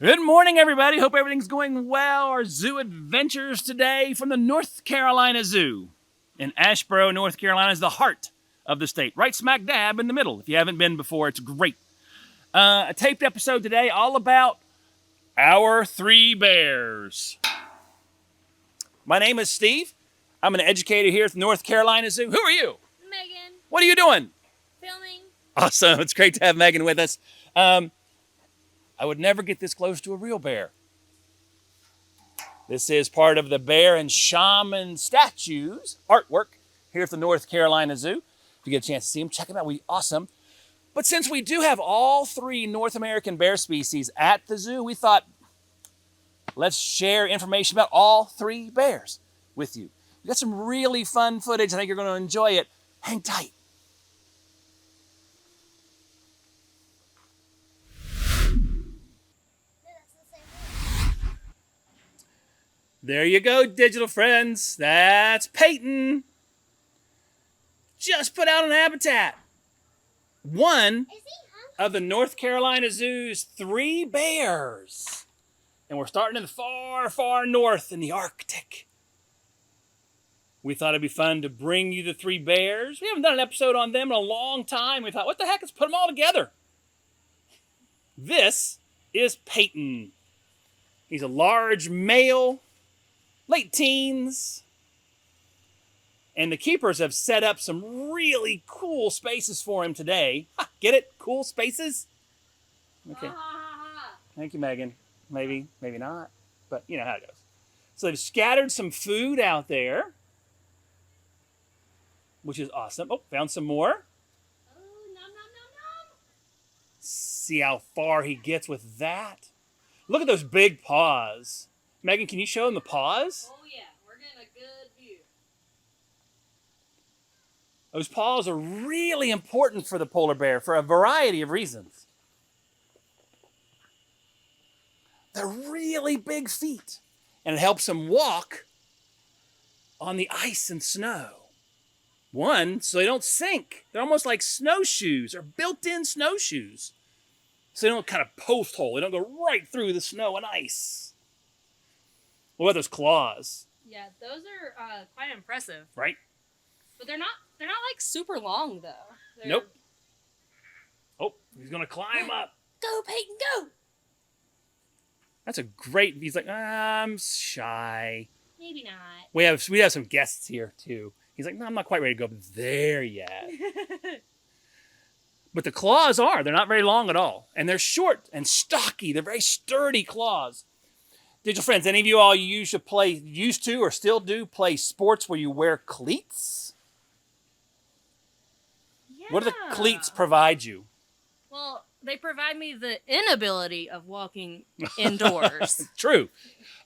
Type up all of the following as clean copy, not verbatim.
Good morning, everybody. Hope everything's going well. Our zoo adventures today from the North Carolina Zoo in Asheboro, North Carolina is the heart of the state, right smack dab in the middle. If you haven't been before, it's great. A taped episode today all about our three bears. My name is Steve. I'm an educator here at the North Carolina Zoo. Who are you? Megan. What are you doing? Filming. Awesome. It's great to have Megan with us. I would never get this close to a real bear. This is part of the bear and shaman statues, artwork, here at the North Carolina Zoo. If you get a chance to see them, check them out. We'd be awesome. But since we do have all three North American bear species at the zoo, we thought, let's share information about all three bears with you. We got some really fun footage. I think you're going to enjoy it. Hang tight. There you go, digital friends. That's Peyton. Just put out an habitat. One of the North Carolina Zoo's three bears. And we're starting in the far, far north in the Arctic. We thought it'd be fun to bring you the three bears. We haven't done an episode on them in a long time. We thought, what the heck, let's put them all together. This is Peyton. He's a large male, late teens. And the keepers have set up some really cool spaces for him today. Ha, get it? Cool spaces? Okay. Thank you, Megan. Maybe, maybe not. But you know how it goes. So they've scattered some food out there, which is awesome. Oh, found some more. Oh, nom, nom, nom, nom. See how far he gets with that. Look at those big paws. Megan, can you show him the paws? Oh, yeah. We're getting a good view. Those paws are really important for the polar bear for a variety of reasons. They're really big feet, and it helps them walk on the ice and snow. One, so they don't sink. They're almost like snowshoes or built-in snowshoes. So they don't kind of post hole. They don't go right through the snow and ice. What about those claws? Yeah, those are quite impressive. Right? But they're not like super long though. Nope. Oh, he's gonna climb up. Go, Peyton, go! That's a great. He's like, I'm shy. Maybe not. We have some guests here too. He's like, no, I'm not quite ready to go up there yet. But the claws they're not very long at all. And they're short and stocky. They're very sturdy claws. Digital friends, any of you all used to or still do play sports where you wear cleats? Yeah. What do the cleats provide you? Well, they provide me the inability of walking indoors. True.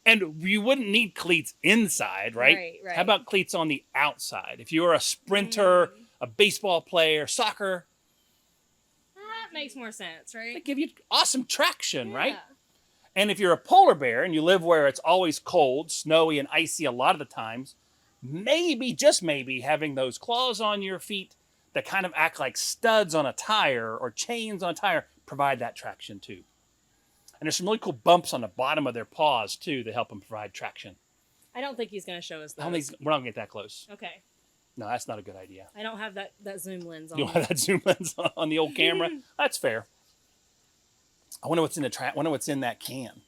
And you wouldn't need cleats inside, right? Right. How about cleats on the outside? If you were a sprinter, a baseball player, soccer, That makes more sense, right? they give you awesome traction, right? Yeah. And if you're a polar bear and you live where it's always cold, snowy, and icy a lot of the times, maybe, just maybe, having those claws on your feet that kind of act like studs on a tire or chains on a tire provide that traction too. And there's some really cool bumps on the bottom of their paws too that help them provide traction. I don't think he's going to show us I don't those. think we're not going to get that close. Okay. No, that's not a good idea. I don't have that zoom lens on. You don't have that zoom lens on the old camera? That's fair. I wonder what's in that can.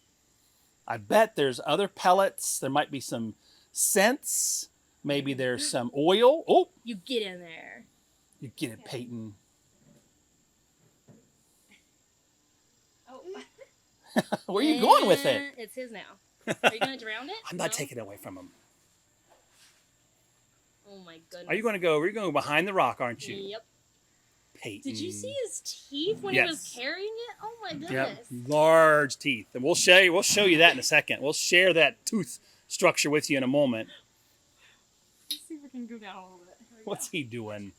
I bet there's other pellets. There might be some scents. Maybe there's some oil. Oh, You get in there. you get it, Peyton. Oh. Where are you going with it? It's his now. Are you going to drown it? I'm not No? taking it away from him. Oh my goodness. Are you going to go? We're going behind the rock, aren't you? Yep. Peyton. Did you see his teeth when he was carrying it? Oh my goodness. Yep. Large teeth. And we'll show you that in a second. We'll share that tooth structure with you in a moment. Let's see if we can go down a little bit. Here we What's he doing?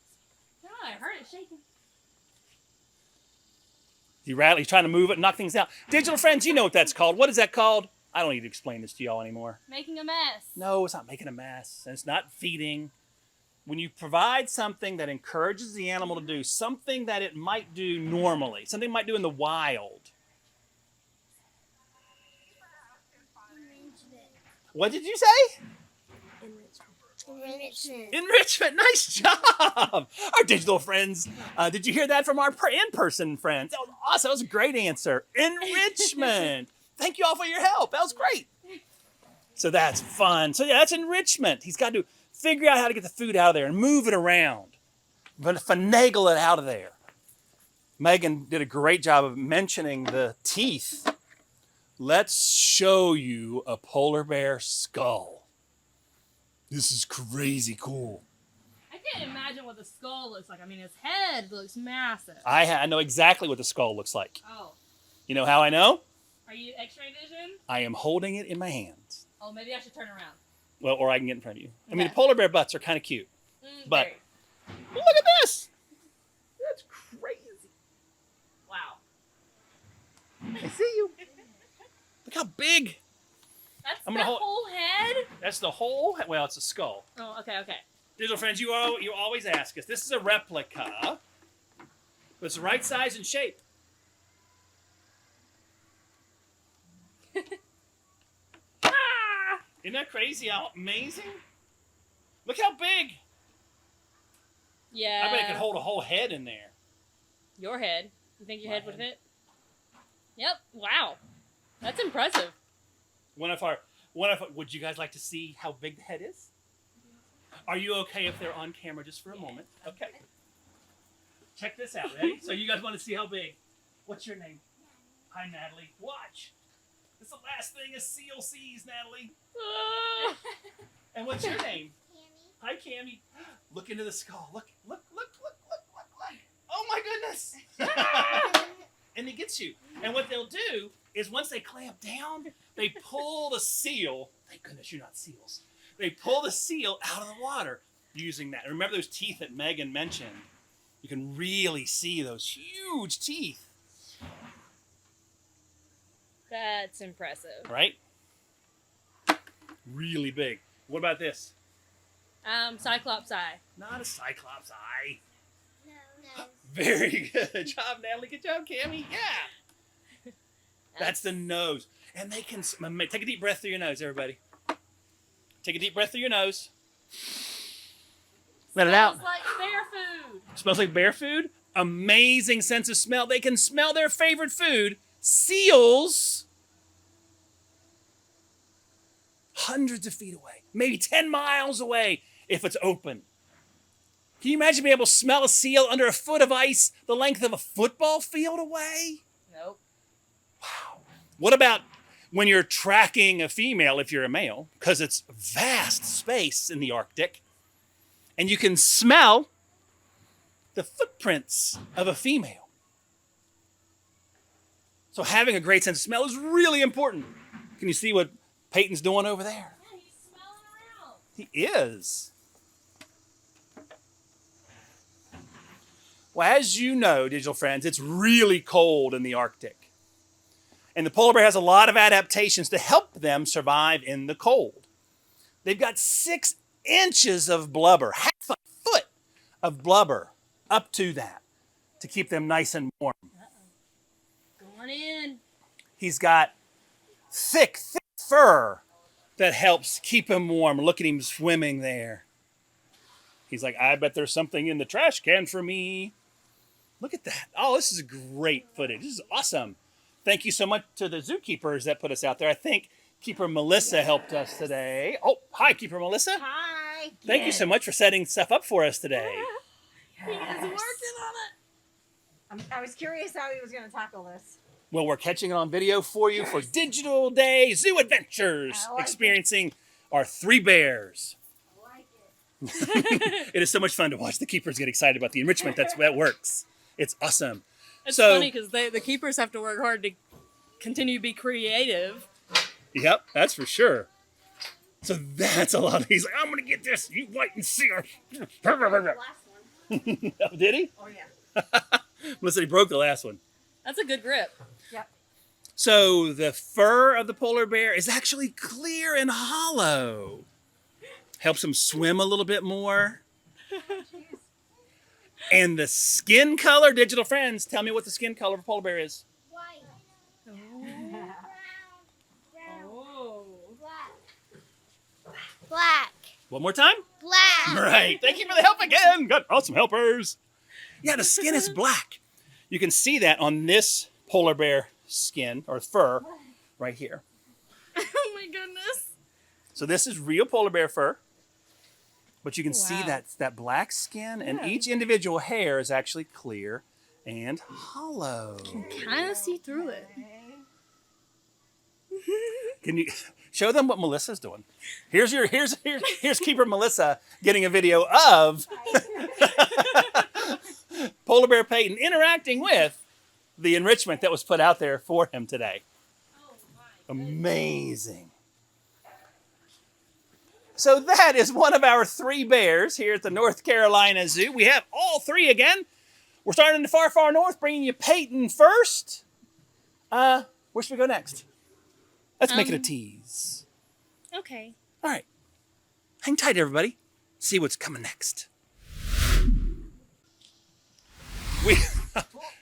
go. Oh, I heard it shaking. He's trying to move it, knock things out. Digital friends, you know what that's called. What is that called? I don't need to explain this to y'all anymore. Making a mess. No, it's not making a mess. And it's not feeding. When you provide something that encourages the animal to do something that it might do normally, something it might do in the wild, What did you say? Enrichment. Enrichment. Nice job. Our digital friends. Did you hear that from our in-person friends? That was awesome. That was a great answer. Enrichment. Thank you all for your help. That was great. So that's fun. So yeah, that's enrichment. He's got to figure out how to get the food out of there and move it around. Finagle it out of there. Megan did a great job of mentioning the teeth. Let's show you a polar bear skull. This is crazy cool. I can't imagine what the skull looks like. I mean, his head looks massive. I know exactly what the skull looks like. Oh. You know how I know? Are you X-ray vision? I am holding it in my hands. Oh, maybe I should turn around. Well, or I can get in front of you. I mean, Okay. the polar bear butts are kind of cute. But Very. look at this. That's crazy. Wow. I see you. Look how big. That's I'm the gonna hold- whole head? That's the whole. Well, it's a skull. Oh, okay. Digital friends, you always ask us. This is a replica. But it's the right size and shape. Isn't that crazy? How amazing? Look how big. Yeah. I bet it could hold a whole head in there. Your head. You think your My head would head. fit? Yep. Wow. That's impressive. Would you guys like to see how big the head is? Are you okay if they're on camera just for a moment? Okay. Check this out. Ready? So you guys want to see how big? What's your name? Hi, Natalie. Watch. It's the last thing a seal sees, Natalie. And what's your name? Hi, Cammie. Look into the skull. Look. Oh my goodness. And it gets you. And what they'll do is once they clamp down, they pull the seal. Thank goodness you're not seals. They pull the seal out of the water using that. And remember those teeth that Megan mentioned? You can really see those huge teeth. That's impressive. Right? Really big. What about this? Cyclops eye. Not a cyclops eye. No. Very good job, Natalie. Good job, Cammie. Yeah. That's the nose. And they can... Take a deep breath through your nose, everybody. Take a deep breath through your nose. Let it out. Smells like bear food. Smells like bear food. Amazing sense of smell. They can smell their favorite food. Seals. Hundreds of feet away. Maybe 10 miles away if it's open. Can you imagine being able to smell a seal under a foot of ice the length of a football field away? Nope. Wow. What about when you're tracking a female if you're a male? Because it's vast space in the Arctic. And you can smell the footprints of a female. So having a great sense of smell is really important. Can you see what Peyton's doing over there? Yeah, he's smelling around. He is. Well, as you know, digital friends, it's really cold in the Arctic. And the polar bear has a lot of adaptations to help them survive in the cold. They've got 6 inches of blubber, half a foot of blubber up to that to keep them nice and warm. Going in. He's got thick fur that helps keep him warm. Look at him swimming there. He's like, I bet there's something in the trash can for me. Look at that. Oh, this is great footage. This is awesome. Thank you so much to the zookeepers that put us out there. I think Keeper Melissa helped us today. Oh, hi, Keeper Melissa. Hi. Thank you so much for setting stuff up for us today. He is working on it. I was curious how he was going to tackle this. Well, we're catching it on video for you for Digital Day Zoo Adventures, I like experiencing our 3 bears. I like it. It is so much fun to watch the keepers get excited about the enrichment that works. It's awesome. It's So- funny because the keepers have to work hard to continue to be creative. Yep, that's for sure. So that's a lot. He's like, I'm going to get this. You wait and see. The last one. Oh, did he? Oh, yeah. Listen, he broke the last one. That's a good grip. Yep. So the fur of the polar bear is actually clear and hollow. Helps him swim a little bit more. And the skin color, digital friends, tell me what the skin color of a polar bear is. White. Oh. Brown. Oh. Black. Black. One more time. Black. Right. Thank you for the help again. Got awesome helpers. Yeah, the skin is black. You can see that on this polar bear skin or fur right here. Oh my goodness. So this is real polar bear fur. But you can see Wow. that black skin, and Yeah. each individual hair is actually clear and hollow. Kind of see through it. Can you show them what Melissa's doing? Here's Keeper Melissa getting a video of Polar Bear Peyton interacting with the enrichment that was put out there for him today. Amazing. So that is one of our 3 bears here at the North Carolina Zoo. We have all 3 again. We're starting in the far, far north, bringing you Peyton first. Where should we go next? Let's make it a tease. Okay. All right. Hang tight, everybody. See what's coming next.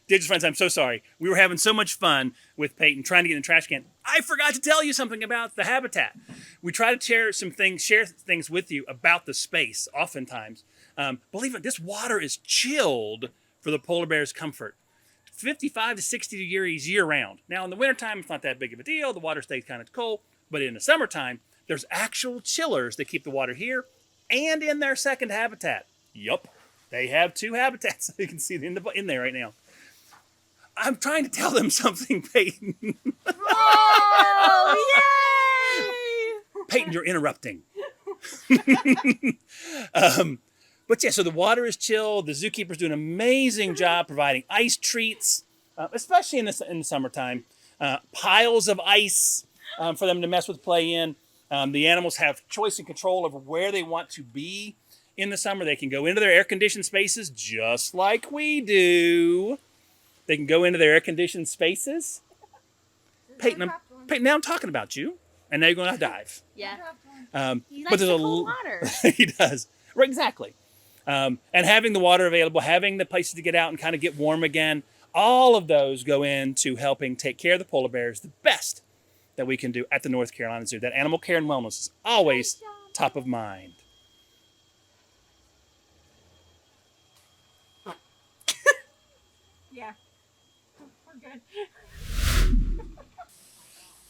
Digital friends, I'm so sorry. We were having so much fun with Peyton trying to get in the trash can. I forgot to tell you something about the habitat. We try to share things with you about the space oftentimes. Believe it, this water is chilled for the polar bear's comfort. 55 to 60 degrees year round. Now in the wintertime, it's not that big of a deal. The water stays kind of cold. But in the summertime, there's actual chillers that keep the water here and in their second habitat. Yup. They have 2 habitats. You can see in there right now. I'm trying to tell them something, Peyton. Oh, yay! Peyton, you're interrupting. But yeah, so the water is chilled. The zookeeper's doing an amazing job providing ice treats, especially in the summertime. Piles of ice for them to mess with, play in. The animals have choice and control over where they want to be in the summer. They can go into their air-conditioned spaces just like we do. They can go into their air-conditioned spaces. Peyton, now I'm talking about you, and now you're going to dive. Yeah. He But likes there's the a cold water. He does. Right, exactly. And having the water available, having the places to get out and kind of get warm again, all of those go into helping take care of the polar bears the best that we can do at the North Carolina Zoo. That animal care and wellness is always top of mind. Yeah. We're good.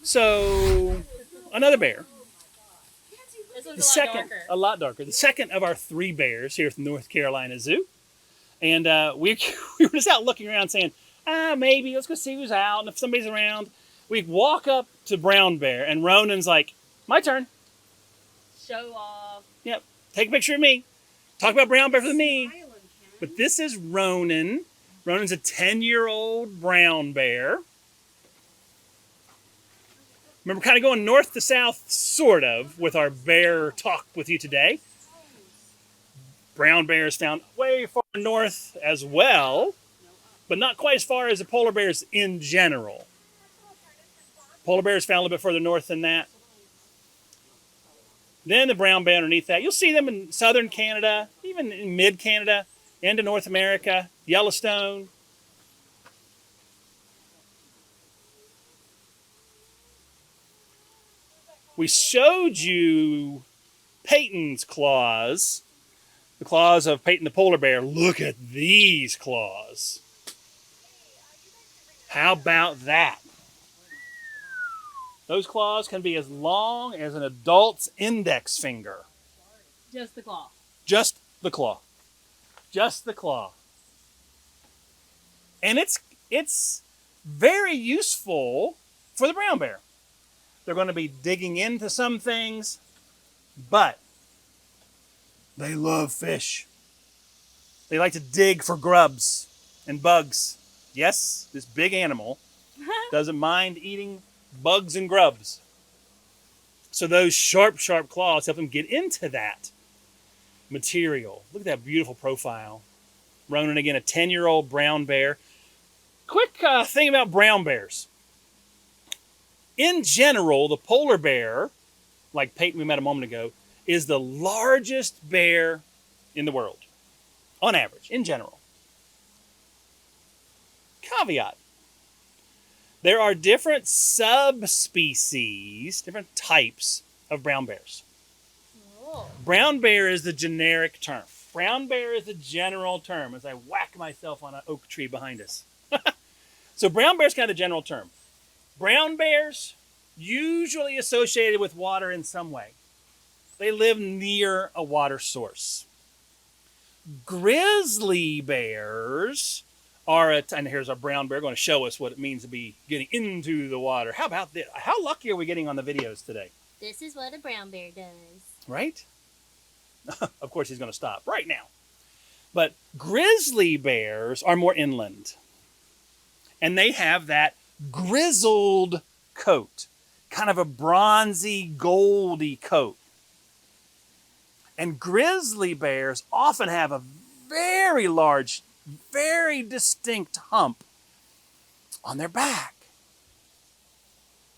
So, another bear. This one's The a lot second, darker. a lot darker. The second of our 3 bears here at the North Carolina Zoo. And we were just out looking around saying, maybe, let's go see who's out. And if somebody's around, we walk up to Brown Bear. And Ronan's like, my turn. Show off. Yep, take a picture of me. Talk about Brown Bear for me. But this is Ronan. Ronan's a 10-year-old brown bear. Remember, kind of going north to south, sort of, with our bear talk with you today. Brown bear is found way far north as well, but not quite as far as the polar bears in general. Polar bears found a little bit further north than that. Then the brown bear underneath that. You'll see them in southern Canada, even in mid-Canada, into North America, Yellowstone. We showed you Peyton's claws, the claws of Peyton the polar bear. Look at these claws. How about that? Those claws can be as long as an adult's index finger. Just the claw. Just the claw. Just the claw. And it's very useful for the brown bear. They're going to be digging into some things, but they love fish. They like to dig for grubs and bugs. Yes, this big animal doesn't mind eating bugs and grubs. So those sharp, sharp claws help them get into that material. Look at that beautiful profile. Ronan, again, a 10-year-old brown bear. Quick thing about brown bears. In general, the polar bear, like Peyton we met a moment ago, is the largest bear in the world. On average, in general. Caveat. There are different subspecies, different types of brown bears. cool. Brown bear is the generic term. Brown bear is the general term as I whack myself on an oak tree behind us. So brown bear is kind of the general term. Brown bears, usually associated with water in some way. They live near a water source. Grizzly bears are, and here's our brown bear going to show us what it means to be getting into the water. How about this? How lucky are we getting on the videos today? This is what a brown bear does. Right? Of course, he's going to stop right now. But grizzly bears are more inland. And they have that grizzled coat, kind of a bronzy, goldy coat. And grizzly bears often have a very large, very distinct hump on their back.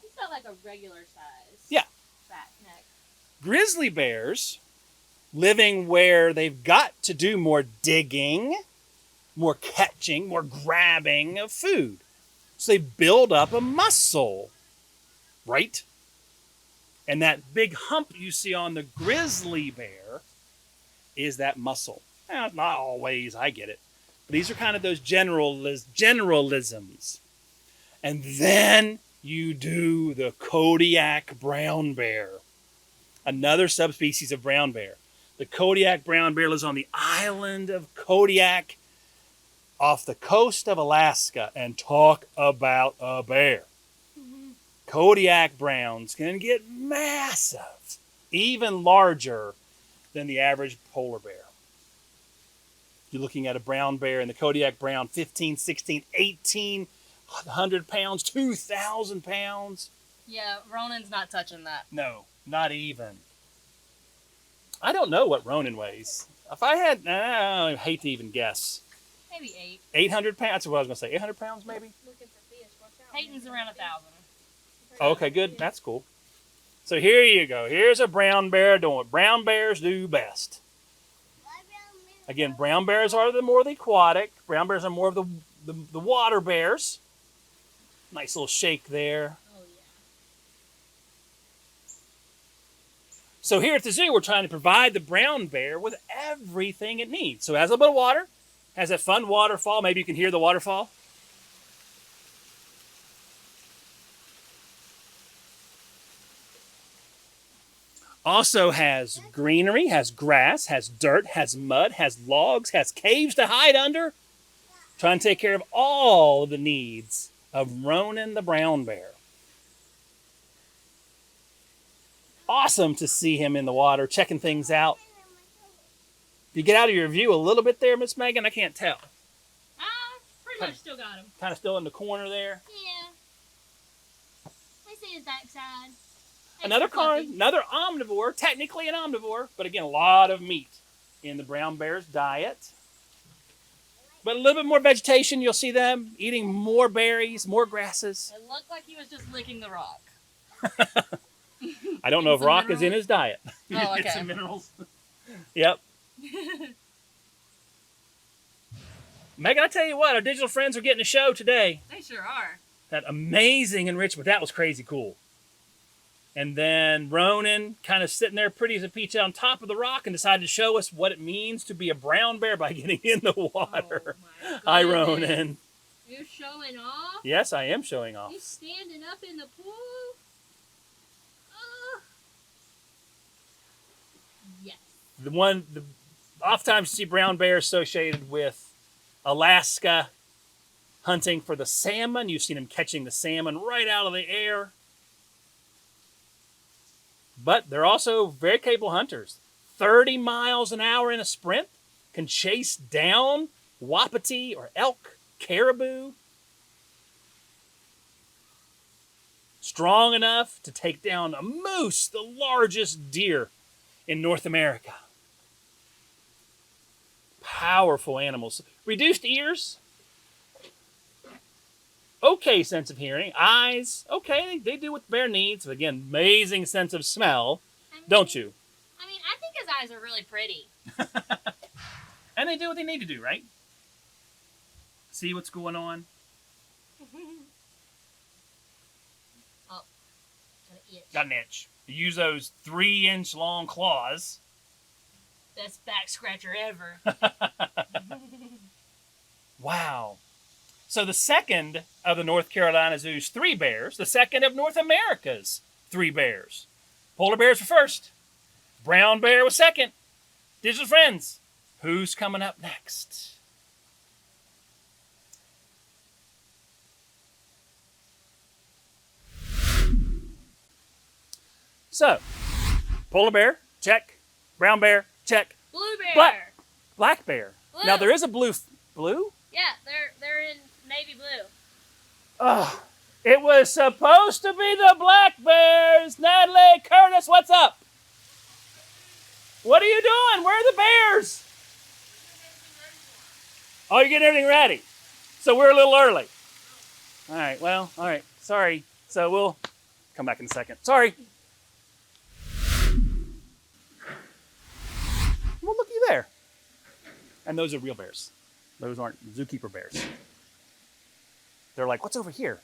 He's got like a regular size. Yeah. Fat neck. Grizzly bears, living where they've got to do more digging, more catching, more grabbing of food. So they build up a muscle, right? And that big hump you see on the grizzly bear is that muscle. Now, not always, I get it. But these are kind of those generalisms. And then you do the Kodiak brown bear, another subspecies of brown bear. The Kodiak brown bear lives on the island of Kodiak off the coast of Alaska, and talk about a bear. Kodiak browns can get massive, even larger than the average polar bear. You're looking at a brown bear and the Kodiak brown, 15, 16, 1,800 pounds, 2,000 pounds. Yeah, Ronan's not touching that. No, not even. I don't know what Ronan weighs. If I had, I hate to even guess. Maybe 8. 800 pounds? That's what I was going to say. 800 pounds, maybe? Looking for fish. Watch out. Peyton's around 1,000. Okay, good. That's cool. So here you go. Here's a brown bear doing what brown bears do best. Again, brown bears are the more the aquatic. Brown bears are more of the water bears. Nice little shake there. Oh, yeah. So here at the zoo, we're trying to provide the brown bear with everything it needs. So it has a little bit of water. Has that fun waterfall. Maybe you can hear the waterfall. Also has greenery, has grass, has dirt, has mud, has logs, has caves to hide under. Trying to take care of all the needs of Ronan the brown bear. Awesome to see him in the water, checking things out. You get out of your view a little bit there, Miss Megan? I can't tell. Pretty much still got him. Kind of still in the corner there. Yeah. I see his backside. Another omnivore, technically an omnivore, but again, a lot of meat in the brown bear's diet. But a little bit more vegetation, you'll see them eating more berries, more grasses. It looked like he was just licking the rock. I don't know if Some rock is in minerals? his diet. Oh, Get okay. some minerals. Yep. Megan, I tell you what, our digital friends are getting a show today. They sure are. That amazing enrichment, that was crazy cool. And then Ronan kind of sitting there pretty as a peach on top of the rock and decided to show us what it means to be a brown bear by getting in the water. Oh, my Hi, goodness. Ronan. You're showing off? Yes, I am showing off. He's standing up in the pool? Yes. Oftentimes you see brown bear associated with Alaska hunting for the salmon. You've seen him catching the salmon right out of the air. But they're also very capable hunters. 30 miles an hour in a sprint, can chase down wapiti or elk, caribou. Strong enough to take down a moose, the largest deer in North America. Powerful animals. Reduced ears. Okay sense of hearing. Eyes. Okay, they do what the bear needs. But again, amazing sense of smell. Don't you? I mean, I think his eyes are really pretty. And they do what they need to do, right? See what's going on? Oh, got an itch. Got an itch. You use those 3-inch long claws Best back scratcher ever. Wow. So the second of the North Carolina Zoo's 3 bears, the second of North America's 3 bears. Polar bears were first. Brown bear was second. Digital friends, who's coming up next? So, polar bear, check. Brown bear, check. Blue bear. Black bear. Blue. Now there is a blue. Yeah, they're in navy blue. Oh, it was supposed to be the black bears. Natalie, Curtis, what's up? What are you doing? Where are the bears? Oh, you're getting everything ready. So we're a little early. All right, well, all right. Sorry. So we'll come back in a second. Sorry. Well, looky there. And those are real bears. Those aren't zookeeper bears. They're like, what's over here?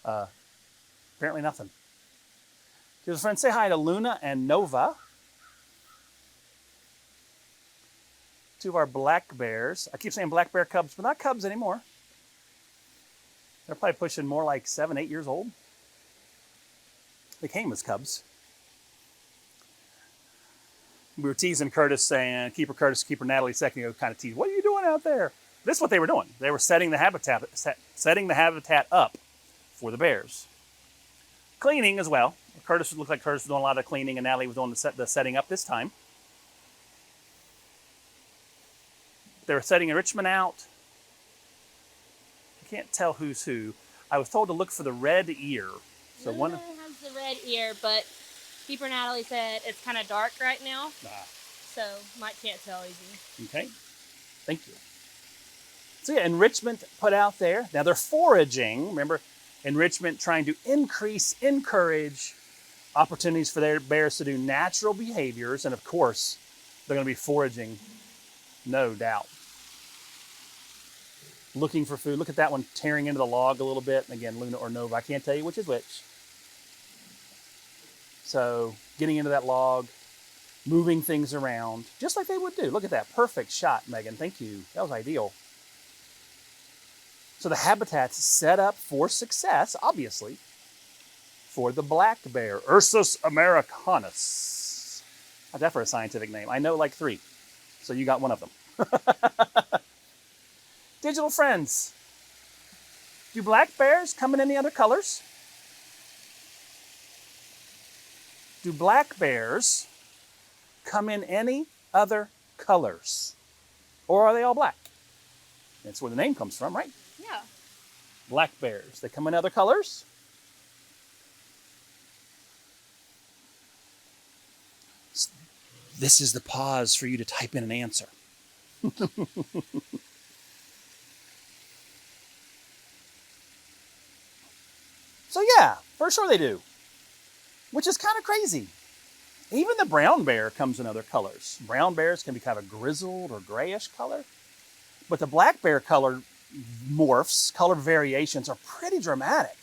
Apparently nothing. Here's a friend. Say hi to Luna and Nova. 2 of our black bears. I keep saying black bear cubs, but not cubs anymore. They're probably pushing more like 7, 8 years old. They came as cubs. We were teasing Curtis, saying, Keeper Curtis, Keeper Natalie, second ago, kind of teased, what are you doing out there? This is what they were doing. They were setting the habitat up for the bears. Cleaning as well. Curtis looked like Curtis was doing a lot of cleaning, and Natalie was doing the setting up this time. They were setting enrichment out. I can't tell who's who. I was told to look for the red ear. So Luna one has the red ear, but Keeper Natalie said it's kind of dark right now, so can't tell easy. Okay, thank you. So yeah, enrichment put out there. Now they're foraging. Remember, enrichment trying to encourage opportunities for their bears to do natural behaviors, and of course, they're going to be foraging, no doubt. Looking for food. Look at that one tearing into the log a little bit. And again, Luna or Nova, I can't tell you which is which. So getting into that log, moving things around, just like they would do. Look at that. Perfect shot, Megan. Thank you. That was ideal. So the habitat's set up for success, obviously, for the black bear, Ursus americanus. How's that for a scientific name? I know like 3. So you got one of them. Digital friends, do black bears come in any other colors? Do black bears come in any other colors? Or are they all black? That's where the name comes from, right? Yeah. Black bears. They come in other colors? This is the pause for you to type in an answer. So yeah, for sure they do. Which is kind of crazy. Even the brown bear comes in other colors. Brown bears can be kind of a grizzled or grayish color. But the black bear color morphs, color variations are pretty dramatic.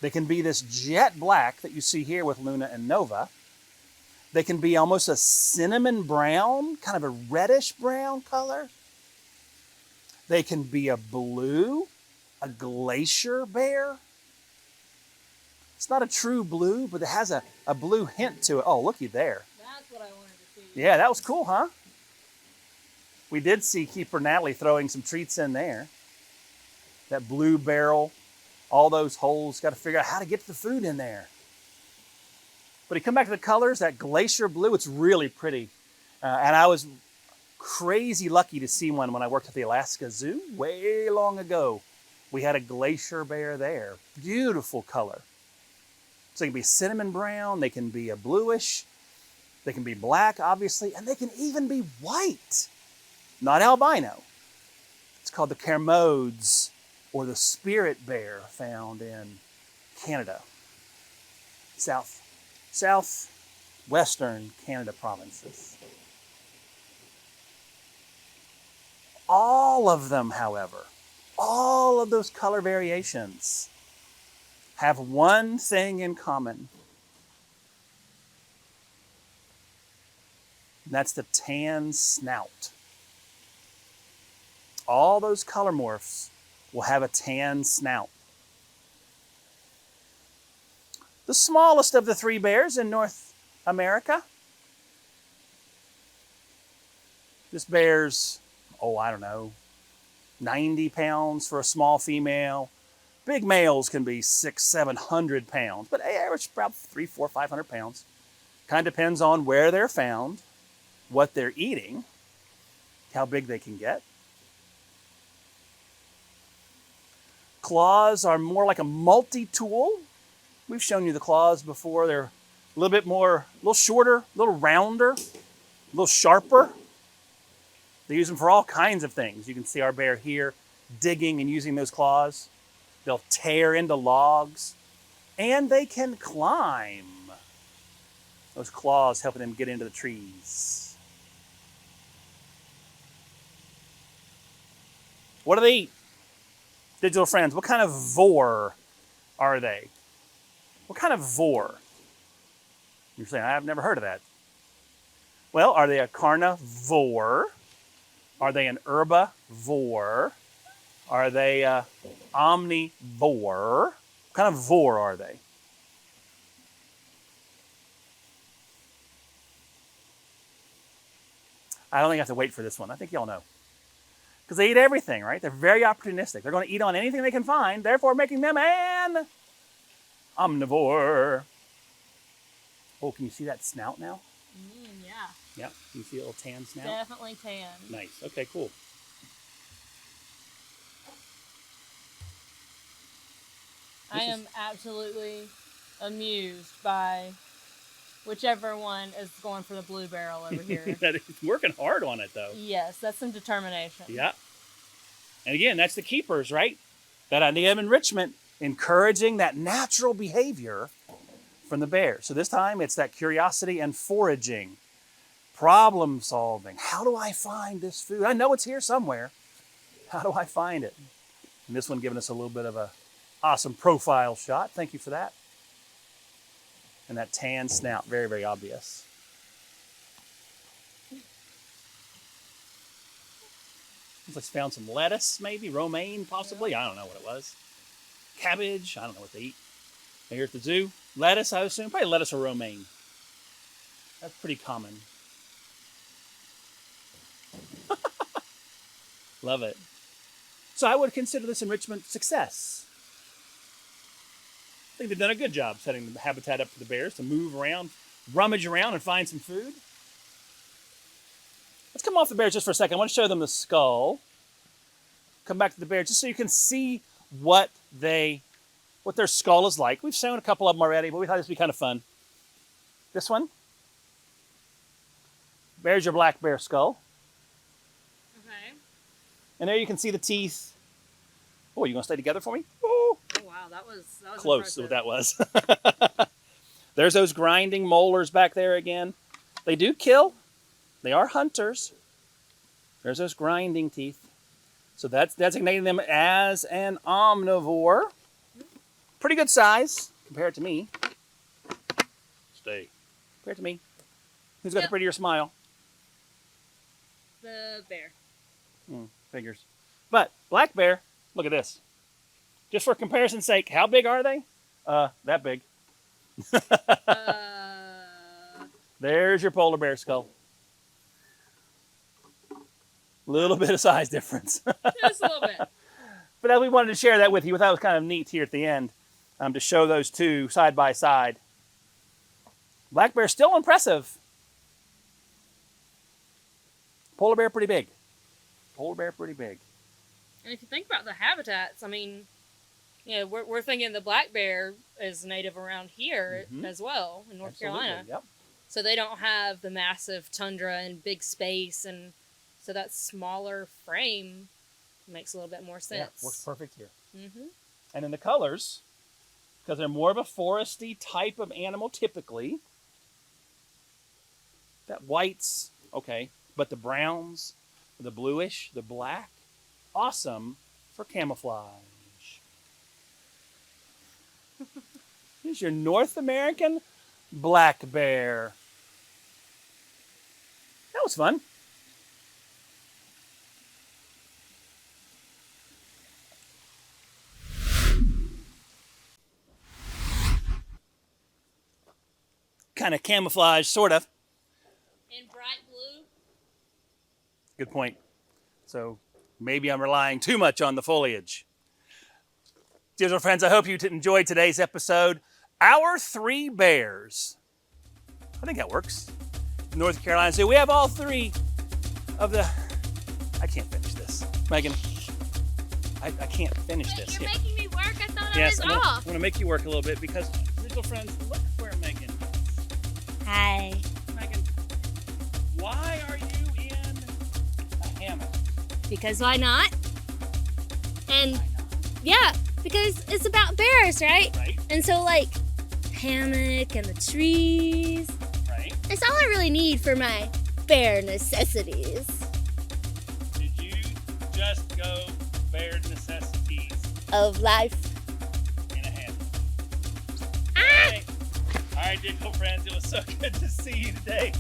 They can be this jet black that you see here with Luna and Nova. They can be almost a cinnamon brown, kind of a reddish brown color. They can be a blue, a glacier bear. It's not a true blue, but it has a blue hint to it. Oh, looky there. That's what I wanted to see. Yeah, that was cool, huh? We did see Keeper Natalie throwing some treats in there. That blue barrel, all those holes, got to figure out how to get the food in there. But you come back to the colors, that glacier blue, it's really pretty. And I was crazy lucky to see one when I worked at the Alaska Zoo way long ago. We had a glacier bear there. Beautiful color. So they can be cinnamon brown, they can be a bluish, they can be black, obviously, and they can even be white. Not albino. It's called the Kermodes, or the spirit bear, found in Canada. Southwestern Canada provinces. All of them, however, all of those color variations have one thing in common. And that's the tan snout. All those color morphs will have a tan snout. The smallest of the three bears in North America. This bear's, I don't know, 90 pounds for a small female. Big males can be 600, 700 pounds, but they average about 300, 400, 500 pounds. Kind of depends on where they're found, what they're eating, how big they can get. Claws are more like a multi-tool. We've shown you the claws before. They're a little bit more, a little shorter, a little rounder, a little sharper. They use them for all kinds of things. You can see our bear here digging and using those claws. They'll tear into logs, and they can climb. Those claws helping them get into the trees. What do they eat? Digital friends, what kind of vor are they? What kind of vor? You're saying, I've never heard of that. Well, are they a carnivore? Are they an herbivore? Are they omnivore? What kind of vor are they? I don't think I have to wait for this one. I think y'all know. Because they eat everything, right? They're very opportunistic. They're going to eat on anything they can find, therefore making them an omnivore. Oh, can you see that snout now? Yeah. Yeah, can you see a little tan snout? Definitely tan. Nice. Okay, cool. I am absolutely amused by whichever one is going for the blue barrel over here. It's working hard on it, though. Yes, that's some determination. Yeah. And again, that's the keepers, right? That idea of enrichment, encouraging that natural behavior from the bear. So this time it's that curiosity and foraging, problem solving. How do I find this food? I know it's here somewhere. How do I find it? And this one giving us a little bit of a awesome profile shot. Thank you for that. And that tan snout, very, very obvious. Let's found some lettuce, maybe romaine, possibly. Yeah. I don't know what it was. Cabbage. I don't know what they eat. Here at the zoo, lettuce. I assume probably lettuce or romaine. That's pretty common. Love it. So I would consider this enrichment success. I think they've done a good job setting the habitat up for the bears to move around, rummage around, and find some food. Let's come off the bears just for a second. I want to show them the skull. Come back to the bears just so you can see what their skull is like. We've shown a couple of them already, but we thought this would be kind of fun. This one. There's your black bear skull. Okay. And there you can see the teeth. Oh, you going to stay together for me? Oh, wow, that was close impressive. to what that was. There's those grinding molars back there again. They do kill. They are hunters. There's those grinding teeth. So that's designating them as an omnivore. Pretty good size compared to me. Stay. Compared to me. Who's got the prettier smile? The bear. Figures. But black bear, look at this. Just for comparison's sake, how big are they? That big. There's your polar bear skull. Little bit of size difference. Just a little bit. But we wanted to share that with you. That was kind of neat here at the end to show those two side by side. Black bear still impressive. Polar bear pretty big. Polar bear pretty big. And if you think about the habitats, I mean, we're thinking the black bear is native around here as well in North Carolina. Yep. So they don't have the massive tundra and big space, and so that smaller frame makes a little bit more sense. Yeah, works perfect here. Mm-hmm. And in the colors, because they're more of a foresty type of animal typically, that white's okay, but the browns, the bluish, the black, awesome for camouflage. Here's your North American black bear. That was fun. Kind of camouflage, sort of. In bright blue. Good point. So maybe I'm relying too much on the foliage. Dear little friends, I hope you enjoyed today's episode. Our 3 bears. I think that works. North Carolina Zoo. We have all 3 of the... I can't finish this. Megan, I can't finish this. You're making me work. I thought Yes, I I'm was gonna, off. I'm gonna make you work a little bit because, little friends, look where Megan is. Hi. Megan, why are you in a hammock? Because why not? And yeah, because it's about bears, right? Right, And so like hammock and the trees. right. That's all I really need for my bear necessities. Did you just go bare necessities Of life. in a hammock? Ah! Hey. All right, dear little friends, it was so good to see you today.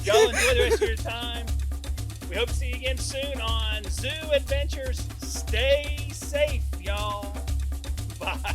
Y'all enjoy the rest of your time. We hope to see you again soon on Zoo Adventures. Stay safe, y'all. Bye.